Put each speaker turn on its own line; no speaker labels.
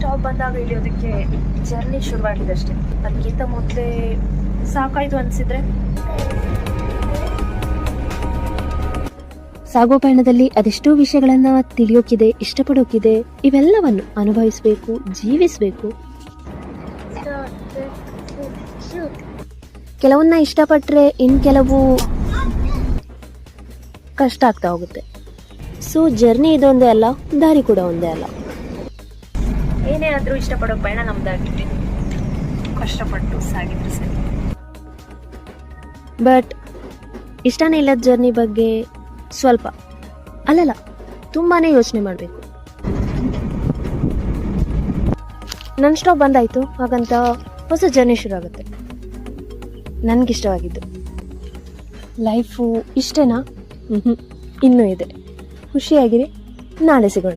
Stop ಬಂದಾಗ ಇಳಿಯೋದಕ್ಕೆ journey ಶುರುವಾಗಿದೆ ಅಷ್ಟೇ. ಅದಕ್ಕಿಂತ ಮೊದಲೇ ಸಾಕಾಯ್ತು ಅನಿಸಿದ್ರೆ
ಸಾಗೋ ಪಯಣದಲ್ಲಿ ಅದೆಷ್ಟೋ ವಿಷಯಗಳನ್ನ ತಿಳಿಯೋಕಿದೆ, ಇಷ್ಟಪಡೋಕಿದೆ. ಇವೆಲ್ಲವನ್ನು ಅನುಭವಿಸ್ಬೇಕು, ಜೀವಿಸ್ಬೇಕು. ಕೆಲವನ್ನ ಇಷ್ಟಪಟ್ರೆ ಇನ್ ಕೆಲವು ಕಷ್ಟ ಆಗ್ತಾ ಹೋಗುತ್ತೆ. ಸೊ ಜರ್ನಿ ಇದೊಂದೇ ಅಲ್ಲ, ದಾರಿ ಕೂಡ ಒಂದೇ ಅಲ್ಲ.
ಏನೇ ಆದ್ರೂ ಇಷ್ಟಪಡೋ ಪಯಣ ನಮ್ದಾಗಿದೆ, ಕಷ್ಟಪಟ್ಟು ಸಾಗಿದ್ರೆ ಸರಿ.
ಬಟ್ ಇಷ್ಟನೇ ಇಲ್ಲದ ಜರ್ನಿ ಬಗ್ಗೆ ಸ್ವಲ್ಪ ಅಲ್ಲಲ್ಲ ತುಂಬಾನೇ ಯೋಚನೆ ಮಾಡಬೇಕು. ನನ್ನ ಸ್ಟಾಪ್ ಬಂದಾಯ್ತು ಹಾಗಂತ ಹೊಸ ಜರ್ನಿ ಶುರು ಆಗುತ್ತೆ. ನನಗಿಷ್ಟವಾಗಿದ್ದು ಲೈಫು ಇಷ್ಟೇನಾ? ಇನ್ನೂ ಇದೆ. ಖುಷಿಯಾಗಿರಿ. ನಾಳೆ ಸಿಗೋಣ.